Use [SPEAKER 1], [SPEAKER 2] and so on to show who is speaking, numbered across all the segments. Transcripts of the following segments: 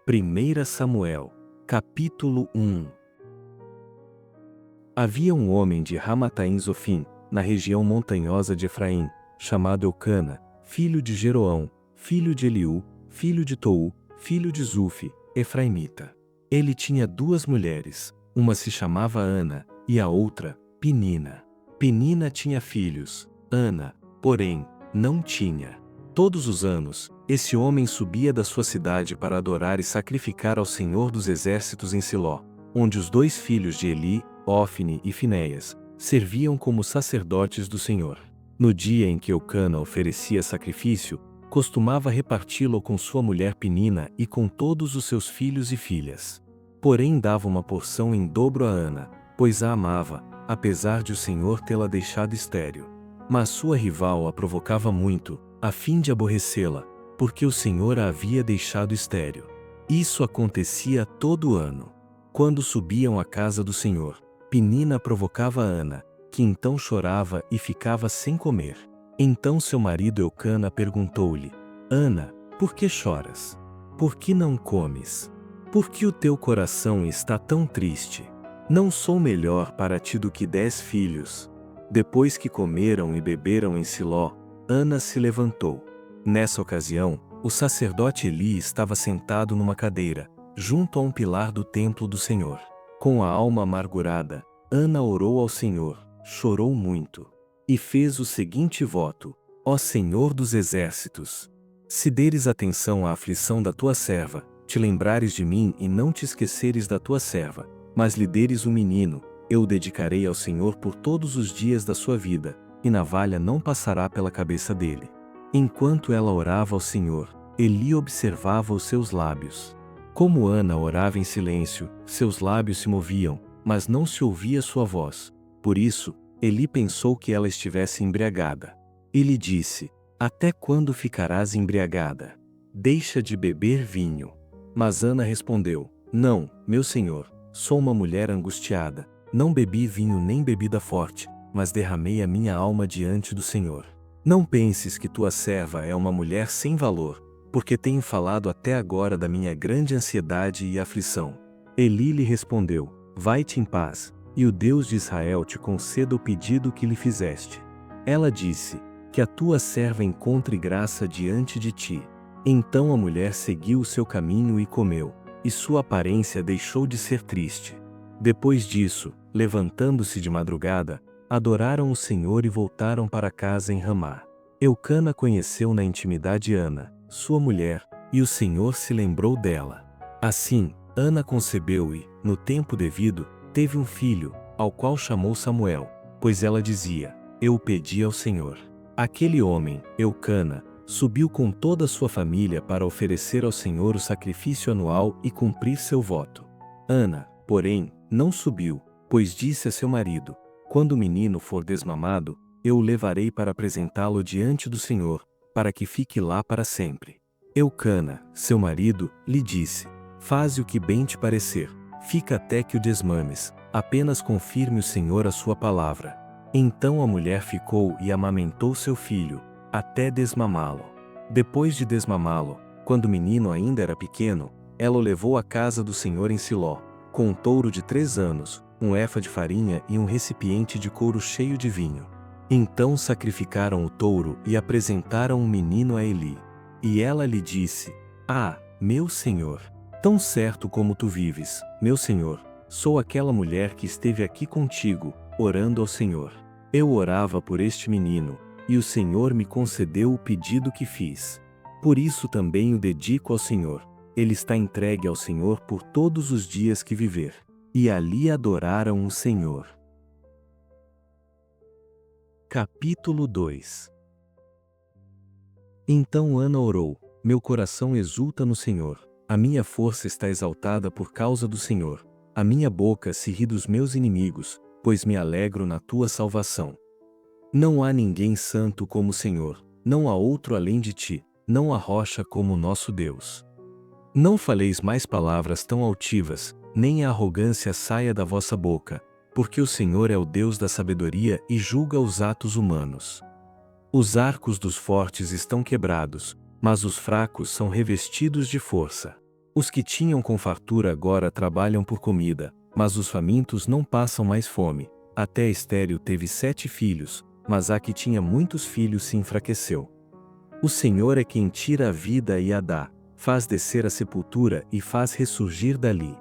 [SPEAKER 1] 1 Samuel, capítulo 1. Havia um homem de Ramataim Zofim, na região montanhosa de Efraim, chamado Eucana, filho de Jeroão, filho de Eliú, filho de Tou, filho de Zufi, efraimita. Ele tinha duas mulheres, uma se chamava Ana, e a outra, Penina. Penina tinha filhos, Ana, porém, não tinha. Todos os anos, esse homem subia da sua cidade para adorar e sacrificar ao Senhor dos Exércitos em Siló, onde os dois filhos de Eli, Ofne e Finéias, serviam como sacerdotes do Senhor. No dia em que Eucana oferecia sacrifício, costumava reparti-lo com sua mulher Penina e com todos os seus filhos e filhas. Porém dava uma porção em dobro a Ana, pois a amava, apesar de o Senhor tê-la deixado estéril. Mas sua rival a provocava muito, a fim de aborrecê-la, porque o Senhor a havia deixado estéril. Isso acontecia todo ano. Quando subiam à casa do Senhor, Penina provocava Ana, que então chorava e ficava sem comer. Então seu marido Eucana perguntou-lhe: Ana, por que choras? Por que não comes? Por que o teu coração está tão triste? Não sou melhor para ti do que 10 filhos? Depois que comeram e beberam em Siló, Ana se levantou. Nessa ocasião, o sacerdote Eli estava sentado numa cadeira, junto a um pilar do templo do Senhor. Com a alma amargurada, Ana orou ao Senhor, chorou muito, e fez o seguinte voto: Ó Senhor dos Exércitos, se deres atenção à aflição da tua serva, te lembrares de mim e não te esqueceres da tua serva, mas lhe deres um menino, eu o dedicarei ao Senhor por todos os dias da sua vida, e navalha não passará pela cabeça dele. Enquanto ela orava ao Senhor, Eli observava os seus lábios. Como Ana orava em silêncio, seus lábios se moviam, mas não se ouvia sua voz. Por isso, Eli pensou que ela estivesse embriagada. Ele disse: Até quando ficarás embriagada? Deixa de beber vinho. Mas Ana respondeu: Não, meu senhor, sou uma mulher angustiada, não bebi vinho nem bebida forte, mas derramei a minha alma diante do Senhor. Não penses que tua serva é uma mulher sem valor, porque tenho falado até agora da minha grande ansiedade e aflição. Eli lhe respondeu: Vai-te em paz, e o Deus de Israel te conceda o pedido que lhe fizeste. Ela disse: Que a tua serva encontre graça diante de ti. Então a mulher seguiu o seu caminho e comeu, e sua aparência deixou de ser triste. Depois disso, levantando-se de madrugada, adoraram o Senhor e voltaram para casa em Ramá. Eucana conheceu na intimidade Ana, sua mulher, e o Senhor se lembrou dela. Assim, Ana concebeu e, no tempo devido, teve um filho, ao qual chamou Samuel, pois ela dizia: Eu o pedi ao Senhor. Aquele homem, Eucana, subiu com toda a sua família para oferecer ao Senhor o sacrifício anual e cumprir seu voto. Ana, porém, não subiu, pois disse a seu marido: Quando o menino for desmamado, eu o levarei para apresentá-lo diante do Senhor, para que fique lá para sempre. Eucana, seu marido, lhe disse: Faze o que bem te parecer, fica até que o desmames, apenas confirme o Senhor a sua palavra. Então a mulher ficou e amamentou seu filho, até desmamá-lo. Depois de desmamá-lo, quando o menino ainda era pequeno, ela o levou à casa do Senhor em Siló, com um touro de 3 anos, um efa de farinha e um recipiente de couro cheio de vinho. Então sacrificaram o touro e apresentaram o menino a Eli. E ela lhe disse: Ah, meu senhor, tão certo como tu vives, meu senhor, sou aquela mulher que esteve aqui contigo, orando ao Senhor. Eu orava por este menino, e o Senhor me concedeu o pedido que fiz. Por isso também o dedico ao Senhor. Ele está entregue ao Senhor por todos os dias que viver. E ali adoraram o Senhor. Capítulo 2. Então Ana orou: Meu coração exulta no Senhor, a minha força está exaltada por causa do Senhor. A minha boca se ri dos meus inimigos, pois me alegro na tua salvação. Não há ninguém santo como o Senhor, não há outro além de ti, não há rocha como o nosso Deus. Não faleis mais palavras tão altivas, nem a arrogância saia da vossa boca, porque o Senhor é o Deus da sabedoria e julga os atos humanos. Os arcos dos fortes estão quebrados, mas os fracos são revestidos de força. Os que tinham com fartura agora trabalham por comida, mas os famintos não passam mais fome. Até Estéril teve 7 filhos, mas a que tinha muitos filhos se enfraqueceu. O Senhor é quem tira a vida e a dá, faz descer a sepultura e faz ressurgir dali.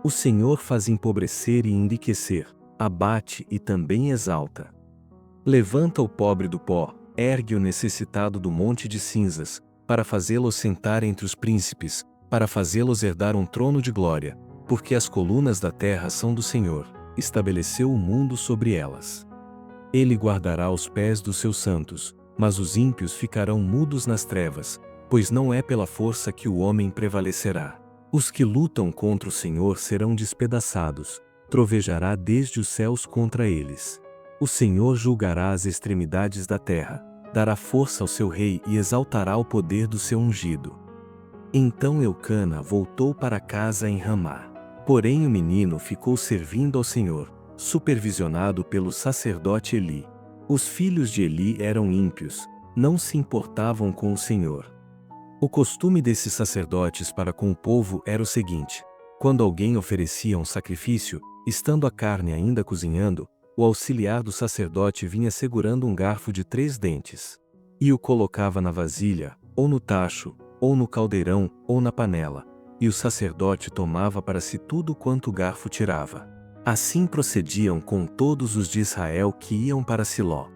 [SPEAKER 1] O Senhor faz empobrecer e enriquecer, abate e também exalta. Levanta o pobre do pó, ergue o necessitado do monte de cinzas, para fazê-los sentar entre os príncipes, para fazê-los herdar um trono de glória, porque as colunas da terra são do Senhor, estabeleceu o mundo sobre elas. Ele guardará os pés dos seus santos, mas os ímpios ficarão mudos nas trevas, pois não é pela força que o homem prevalecerá. Os que lutam contra o Senhor serão despedaçados, trovejará desde os céus contra eles. O Senhor julgará as extremidades da terra, dará força ao seu rei e exaltará o poder do seu ungido. Então Eucana voltou para casa em Ramá. Porém o menino ficou servindo ao Senhor, supervisionado pelo sacerdote Eli. Os filhos de Eli eram ímpios, não se importavam com o Senhor. O costume desses sacerdotes para com o povo era o seguinte: quando alguém oferecia um sacrifício, estando a carne ainda cozinhando, o auxiliar do sacerdote vinha segurando um garfo de 3 dentes. E o colocava na vasilha, ou no tacho, ou no caldeirão, ou na panela, e o sacerdote tomava para si tudo quanto o garfo tirava. Assim procediam com todos os de Israel que iam para Siló.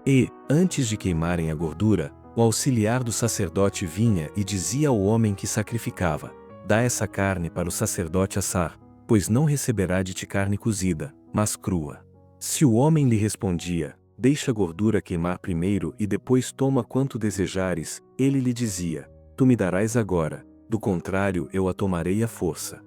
[SPEAKER 1] E, antes de queimarem a gordura, o auxiliar do sacerdote vinha e dizia ao homem que sacrificava: dá essa carne para o sacerdote assar, pois não receberá de ti carne cozida, mas crua. Se o homem lhe respondia: deixa a gordura queimar primeiro e depois toma quanto desejares, ele lhe dizia: tu me darás agora, do contrário eu a tomarei à força.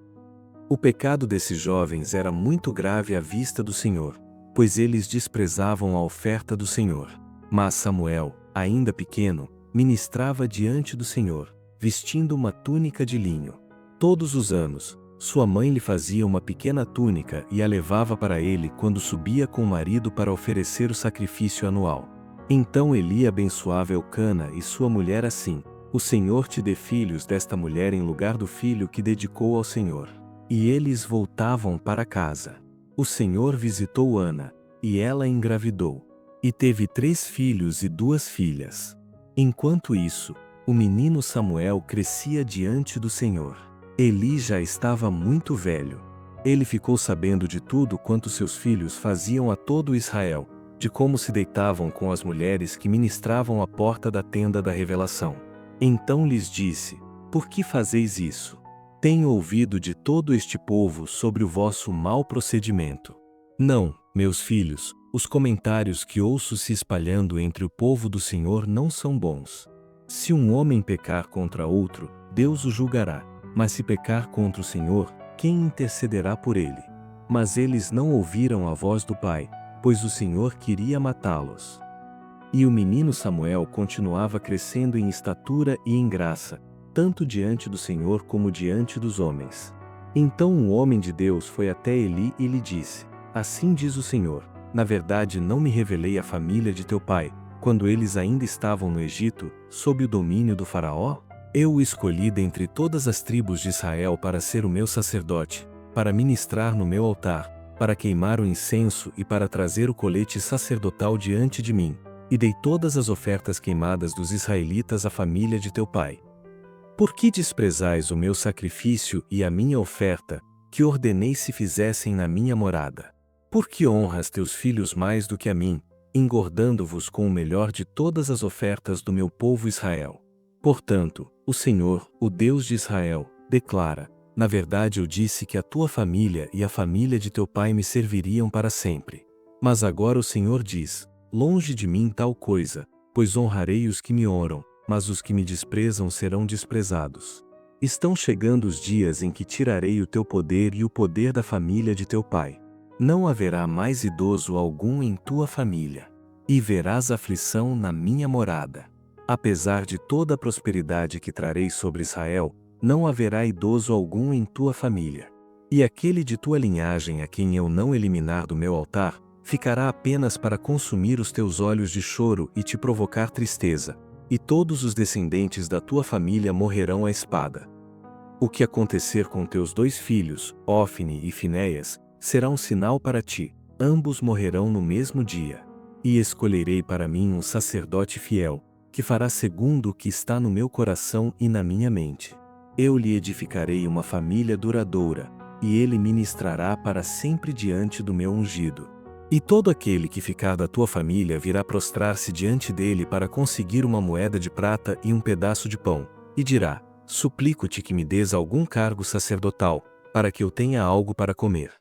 [SPEAKER 1] O pecado desses jovens era muito grave à vista do Senhor, pois eles desprezavam a oferta do Senhor. Mas Samuel, ainda pequeno, ministrava diante do Senhor, vestindo uma túnica de linho. Todos os anos, sua mãe lhe fazia uma pequena túnica e a levava para ele quando subia com o marido para oferecer o sacrifício anual. Então Eli abençoava Eucana e sua mulher assim: o Senhor te dê filhos desta mulher em lugar do filho que dedicou ao Senhor. E eles voltavam para casa. O Senhor visitou Ana, e ela engravidou. E teve 3 filhos e 2 filhas. Enquanto isso, o menino Samuel crescia diante do Senhor. Eli já estava muito velho. Ele ficou sabendo de tudo quanto seus filhos faziam a todo Israel, de como se deitavam com as mulheres que ministravam à porta da tenda da revelação. Então lhes disse: por que fazeis isso? Tenho ouvido de todo este povo sobre o vosso mau procedimento. Não, meus filhos, os comentários que ouço se espalhando entre o povo do Senhor não são bons. Se um homem pecar contra outro, Deus o julgará, mas se pecar contra o Senhor, quem intercederá por ele? Mas eles não ouviram a voz do pai, pois o Senhor queria matá-los. E o menino Samuel continuava crescendo em estatura e em graça, tanto diante do Senhor como diante dos homens. Então um homem de Deus foi até Eli e lhe disse: assim diz o Senhor: na verdade não me revelei à família de teu pai, quando eles ainda estavam no Egito, sob o domínio do faraó? Eu o escolhi dentre todas as tribos de Israel para ser o meu sacerdote, para ministrar no meu altar, para queimar o incenso e para trazer o colete sacerdotal diante de mim, e dei todas as ofertas queimadas dos israelitas à família de teu pai. Por que desprezais o meu sacrifício e a minha oferta, que ordenei se fizessem na minha morada? Por que honras teus filhos mais do que a mim, engordando-vos com o melhor de todas as ofertas do meu povo Israel? Portanto, o Senhor, o Deus de Israel, declara: na verdade eu disse que a tua família e a família de teu pai me serviriam para sempre. Mas agora o Senhor diz: longe de mim tal coisa, pois honrarei os que me honram, mas os que me desprezam serão desprezados. Estão chegando os dias em que tirarei o teu poder e o poder da família de teu pai. Não haverá mais idoso algum em tua família, e verás aflição na minha morada. Apesar de toda a prosperidade que trarei sobre Israel, não haverá idoso algum em tua família. E aquele de tua linhagem a quem eu não eliminar do meu altar, ficará apenas para consumir os teus olhos de choro e te provocar tristeza, e todos os descendentes da tua família morrerão à espada. O que acontecer com teus 2 filhos, Ofni e Finéias, será um sinal para ti, ambos morrerão no mesmo dia. E escolherei para mim um sacerdote fiel, que fará segundo o que está no meu coração e na minha mente. Eu lhe edificarei uma família duradoura, e ele ministrará para sempre diante do meu ungido. E todo aquele que ficar da tua família virá prostrar-se diante dele para conseguir uma moeda de prata e um pedaço de pão, e dirá: suplico-te que me des algum cargo sacerdotal, para que eu tenha algo para comer.